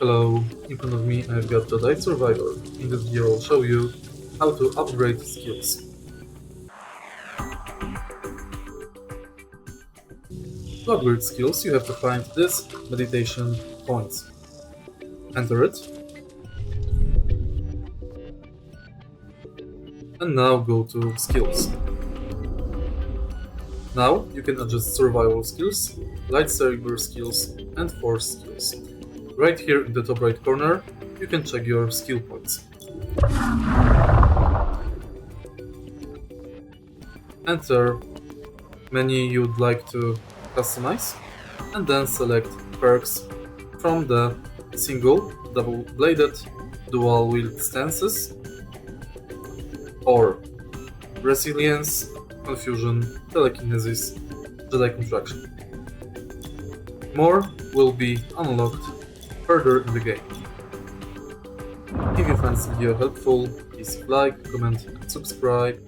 Hello, in front of me I've got Jedi Survivor. In this video I'll show you how to upgrade skills. To upgrade skills you have to find this meditation points. Enter it. And now go to skills. Now you can adjust survival skills, lightsaber skills and force skills. Right here in the top right corner you can check your skill points. Enter many you'd like to customize and then select perks from the single, double-bladed, dual-wield stances or resilience, confusion, telekinesis, Jedi contraction. More will be unlocked further in the game. If you find this video helpful, please like, comment and subscribe.